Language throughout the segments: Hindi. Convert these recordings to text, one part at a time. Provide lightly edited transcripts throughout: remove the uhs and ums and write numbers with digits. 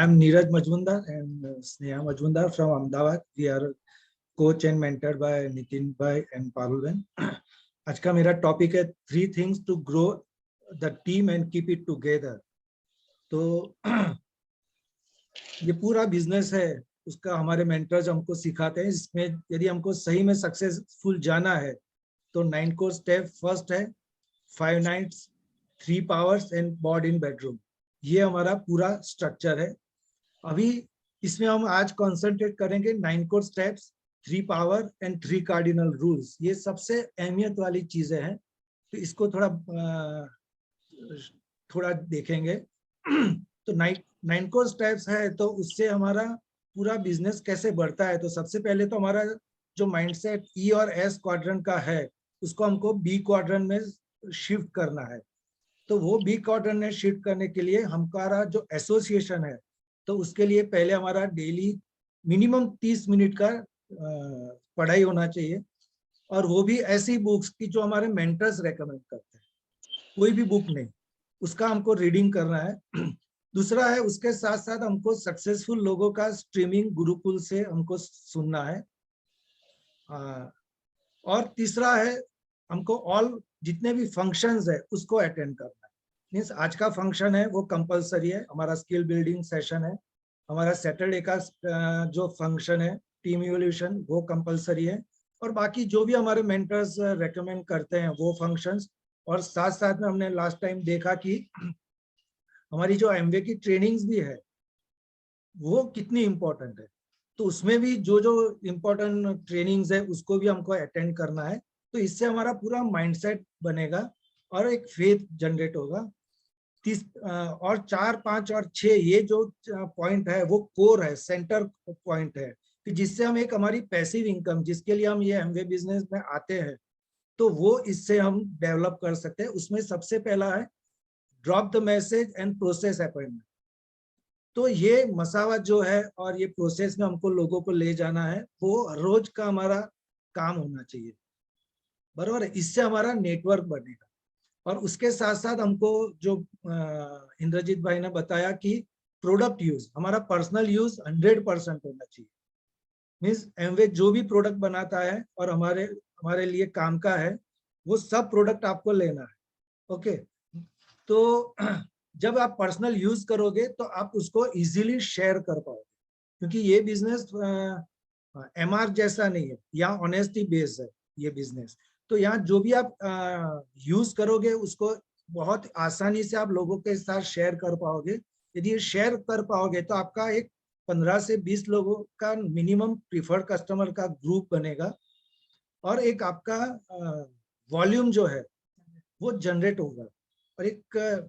I'm Neeraj Majmundar and Sneha Majmundar from Ahmedabad. We are coach and mentored by Nitin Bhai and Parul Ben. आज का मेरा टॉपिक है 3 things to grow the team and keep it together. तो ये पूरा बिजनेस है, उसका हमारे मेंटर्स हमको सिखाते हैं. इसमें यदि हमको सही में सक्सेसफुल जाना है तो 9 कोर स्टेप. फर्स्ट है 5 nights, 3 powers and board in bedroom. ये हमारा पूरा स्ट्रक्चर है. अभी इसमें हम आज कॉन्सेंट्रेट करेंगे 9 core steps, 3 power and 3 cardinal rules. ये सबसे अहमियत वाली चीजें हैं, तो इसको थोड़ा देखेंगे. तो 9 कोर स्टेप्स है, तो उससे हमारा पूरा बिजनेस कैसे बढ़ता है. तो सबसे पहले तो हमारा जो माइंडसेट ई और एस क्वाड्रेंट का है, उसको हमको बी क्वाड्रेंट में शिफ्ट करना है. तो वो बी क्वाड्रेंट में शिफ्ट करने के लिए हमारा जो एसोसिएशन है, तो उसके लिए पहले हमारा डेली मिनिमम 30 मिनट का पढ़ाई होना चाहिए. और वो भी ऐसी बुक्स की जो हमारे मेंटर्स रेकमेंड करते हैं, कोई भी बुक नहीं, उसका हमको रीडिंग करना है. दूसरा है, उसके साथ साथ हमको सक्सेसफुल लोगों का स्ट्रीमिंग गुरुकुल से हमको सुनना है. और तीसरा है, हमको ऑल जितने भी फंक्शंस है उसको अटेंड करना है. मीन्स आज का फंक्शन है वो कंपलसरी है, हमारा स्किल बिल्डिंग सेशन है. हमारा सैटरडे का जो फंक्शन है टीम इवोल्यूशन, वो कंपलसरी है. और बाकी जो भी हमारे मेंटर्स रेकमेंड करते हैं वो फंक्शंस. और साथ साथ में हमने लास्ट टाइम देखा कि हमारी जो एमवे की ट्रेनिंग्स भी है वो कितनी इम्पोर्टेंट है. तो उसमें भी जो जो इम्पोर्टेंट ट्रेनिंग्स है उसको भी हमको अटेंड करना है. तो इससे हमारा पूरा माइंडसेट बनेगा और एक फेथ जनरेट होगा. 30 और 4, 5 और 6 ये जो पॉइंट है वो कोर है, सेंटर पॉइंट है, कि जिससे हम एक हमारी पैसिव इनकम, जिसके लिए हम ये एमवे बिजनेस में आते हैं, तो वो इससे हम डेवलप कर सकते हैं. उसमें सबसे पहला है drop the message and process appointment. तो ये मसावत जो है और ये प्रोसेस में हमको लोगों को ले जाना है, वो रोज का हमारा काम होना चाहिए, बराबर है. इससे हमारा नेटवर्क बनेगा. और उसके साथ साथ हमको जो इंद्रजीत भाई ने बताया कि प्रोडक्ट यूज, हमारा पर्सनल यूज 100% होना चाहिए. मीन्स एमवे जो भी प्रोडक्ट बनाता है और हमारे लिए काम का है, वो सब प्रोडक्ट आपको लेना है. ओके. तो जब आप पर्सनल यूज करोगे तो आप उसको इजीली शेयर कर पाओगे, क्योंकि ये बिजनेस एमआर जैसा नहीं है, यहाँ ऑनेस्टी बेस है ये बिजनेस. तो यहाँ जो भी आप यूज करोगे उसको बहुत आसानी से आप लोगों के साथ शेयर कर पाओगे. यदि ये शेयर कर पाओगे तो आपका एक 15 से 20 लोगों का मिनिमम प्रीफर्ड कस्टमर का ग्रुप बनेगा. और एक आपका वॉल्यूम जो है वो जनरेट होगा, और एक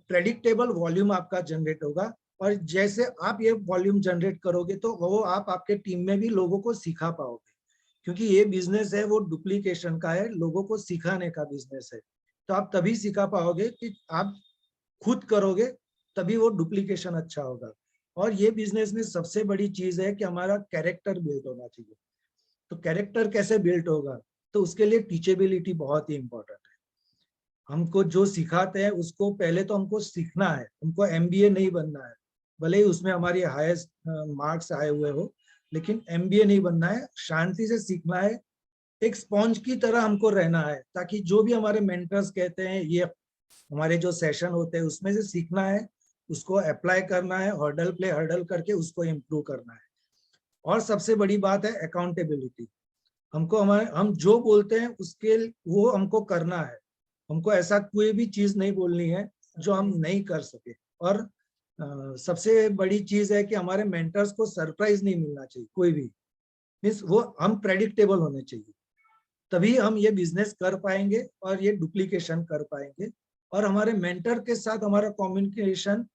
प्रेडिक्टेबल वॉल्यूम आपका जनरेट होगा. और जैसे आप ये वॉल्यूम जनरेट करोगे तो वो आप आपके टीम में भी लोगों को सिखा पाओगे, क्योंकि ये बिजनेस है वो डुप्लीकेशन का है, लोगों को सिखाने का बिजनेस है. तो आप तभी सिखा पाओगे कि आप खुद करोगे, तभी वो डुप्लीकेशन अच्छा होगा. और ये बिजनेस में सबसे बड़ी चीज है कि हमारा कैरेक्टर बिल्ड होना चाहिए. तो कैरेक्टर कैसे बिल्ड होगा, तो उसके लिए टीचेबिलिटी बहुत ही इंपॉर्टेंट है. हमको जो सिखाते हैं उसको पहले तो हमको सीखना है, हमको एमबीए नहीं बनना है. भले ही उसमें हमारी हाईएस्ट मार्क्स आए हुए हो, लेकिन एमबीए नहीं बनना है. शांति से सीखना है, एक स्पॉन्ज की तरह हमको रहना है, ताकि जो भी हमारे मेंटर्स कहते हैं, ये हमारे जो सेशन होते हैं उसमें से सीखना है, उसको अप्लाई करना है, हर्डल प्ले हर्डल करके उसको इम्प्रूव करना है. और सबसे बड़ी बात है अकाउंटेबिलिटी. हमको हम जो बोलते हैं उसके वो हमको करना है. हमको ऐसा कोई भी चीज नहीं बोलनी है जो हम नहीं कर सके. और सबसे बड़ी चीज है कि हमारे मेंटर्स को सरप्राइज नहीं मिलना चाहिए कोई भी. मीन्स वो हम प्रेडिक्टेबल होने चाहिए, तभी हम ये बिजनेस कर पाएंगे और ये डुप्लीकेशन कर पाएंगे. और हमारे मेंटर के साथ हमारा कम्युनिकेशन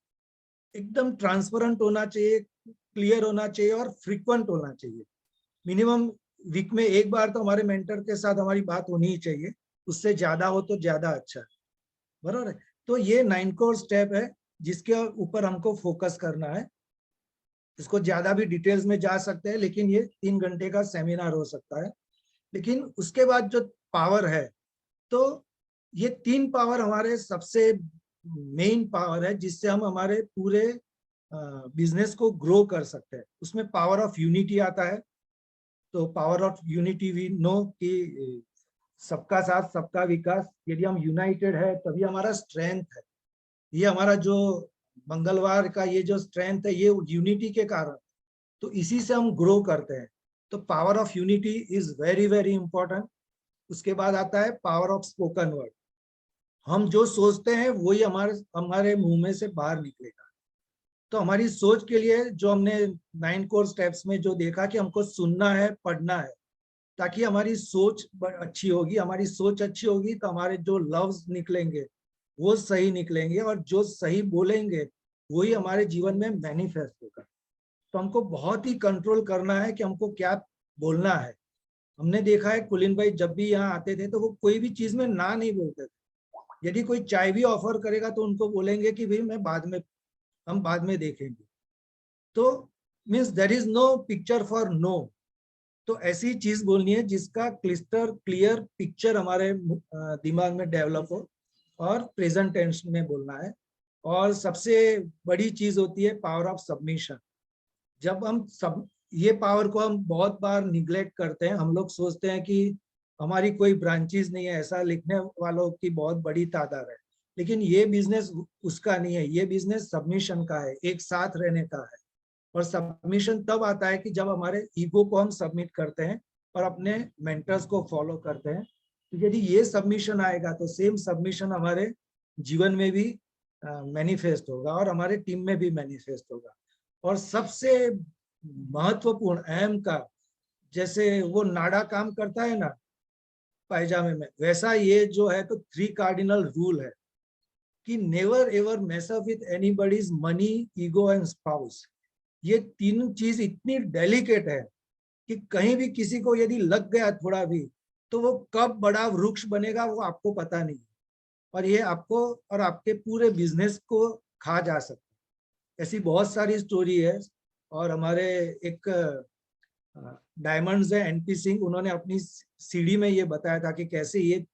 एकदम ट्रांसपेरेंट होना चाहिए, क्लियर होना चाहिए और फ्रीक्वेंट होना चाहिए. मिनिमम वीक में एक बार तो हमारे मेंटर के साथ हमारी बात होनी ही चाहिए. उससे ज्यादा हो तो ज्यादा अच्छा है, बराबर है. तो ये 9 कोर स्टेप है जिसके ऊपर हमको फोकस करना है. इसको ज्यादा भी डिटेल्स में जा सकते हैं, लेकिन ये 3 घंटे का सेमिनार हो सकता है. लेकिन उसके बाद जो पावर है, तो ये 3 पावर हमारे सबसे मेन पावर है, जिससे हम हमारे पूरे बिजनेस को ग्रो कर सकते हैं। उसमें पावर ऑफ यूनिटी आता है। तो power of unity we know कि सबका साथ सबका विकास, यदि हम यूनाइटेड है तभी हमारा स्ट्रेंथ है। ये हमारा जो मंगलवार का ये जो स्ट्रेंथ है ये यूनिटी के कारण, तो इसी से हम ग्रो करते हैं। तो power of unity is very very important. उसके बाद आता है पावर ऑफ स्पोकन वर्ड। हम जो सोचते हैं वही हमारे हमारे मुंह में से बाहर निकलेगा। तो हमारी सोच के लिए जो हमने 9 कोर स्टेप्स में जो देखा कि हमको सुनना है, पढ़ना है, ताकि हमारी सोच अच्छी होगी। हमारी सोच अच्छी होगी तो हमारे जो लफ्ज निकलेंगे वो सही निकलेंगे, और जो सही बोलेंगे वही हमारे जीवन में मैनिफेस्ट होगा। तो हमको बहुत ही कंट्रोल करना है कि हमको क्या बोलना है। हमने देखा है कुलीन भाई जब भी यहाँ आते थे तो वो कोई भी चीज में ना नहीं बोलते थे। यदि कोई चाय भी ऑफर करेगा तो उनको बोलेंगे कि भाई हम बाद में देखेंगे। तो means there is no picture for no. तो ऐसी चीज बोलनी है जिसका क्लियर पिक्चर हमारे दिमाग में डेवलप हो, और प्रेजेंट टेंस में बोलना है। और सबसे बड़ी चीज होती है पावर ऑफ सबमिशन। जब हम सब ये पावर को हम बहुत बार निग्लेक्ट करते हैं। हम लोग सोचते हैं कि हमारी कोई ब्रांचेस नहीं है, ऐसा लिखने वालों की बहुत बड़ी तादाद है, लेकिन ये बिजनेस उसका नहीं है। ये बिजनेस सबमिशन का है, एक साथ रहने का है। और सबमिशन तब आता है कि जब हमारे ईगो को हम सबमिट करते हैं और अपने मेंटर्स को फॉलो करते हैं। तो यदि ये सबमिशन आएगा तो सेम सबमिशन हमारे जीवन में भी मैनिफेस्ट होगा, और हमारे टीम में भी मैनिफेस्ट होगा। और सबसे महत्वपूर्ण अहम का, जैसे वो नाड़ा काम करता है ना पायजामे में, वैसा ये जो है तो 3 कार्डिनल रूल है कि never ever mess up with anybody's money, ego and spouse. ये तीनों चीज इतनी डेलिकेट है कि कहीं भी किसी को यदि लग गया थोड़ा भी तो वो कब बड़ा वृक्ष बनेगा वो आपको पता नहीं। और ये आपको और आपके पूरे बिजनेस को खा जा सकता है। ऐसी बहुत सारी स्टोरी है। और हमारे एक डायमंड्स है एनपी सिंह, उन्होंने अपनी सीडी में ये बताया था कि कैसे ये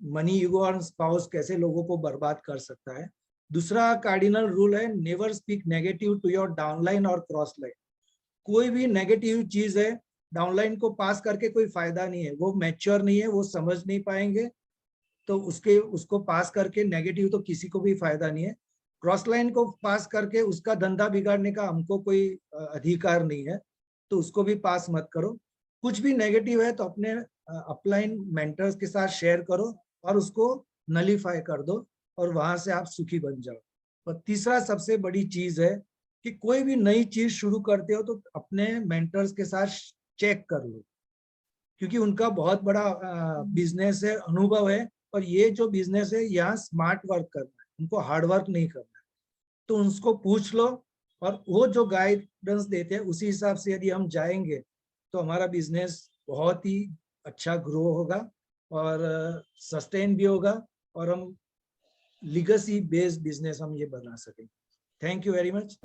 मनी, ईगो और स्पाउस कैसे लोगों को बर्बाद कर सकता है। दूसरा कार्डिनल रूल है never speak negative to your downline और क्रॉस लाइन। कोई भी नेगेटिव चीज है डाउनलाइन को पास करके कोई फायदा नहीं है। वो मैच्योर नहीं है, वो समझ नहीं पाएंगे, तो उसको पास करके नेगेटिव तो किसी को भी फायदा नहीं है। क्रॉस लाइन को पास करके उसका धंधा बिगाड़ने का हमको कोई अधिकार नहीं है, तो उसको भी पास मत करो। कुछ भी नेगेटिव है तो अपने अपलाइन मेंटर्स के साथ शेयर करो और उसको नलीफाई कर दो, और वहां से आप सुखी बन जाओ। और तीसरा सबसे बड़ी चीज है कि कोई भी नई चीज शुरू करते हो तो अपने मेंटर्स के साथ चेक कर लो, क्योंकि उनका बहुत बड़ा बिजनेस है, अनुभव है। और ये जो बिजनेस है यहाँ स्मार्ट वर्क करना है, उनको हार्ड वर्क नहीं करना है। तो उनको पूछ लो, और वो जो गाइडेंस देते हैं उसी हिसाब से यदि हम जाएंगे तो हमारा बिजनेस बहुत ही अच्छा ग्रो होगा और सस्टेन भी होगा, और हम लीगेसी बेस्ड बिजनेस हम ये बना सकेंगे। Thank you very much.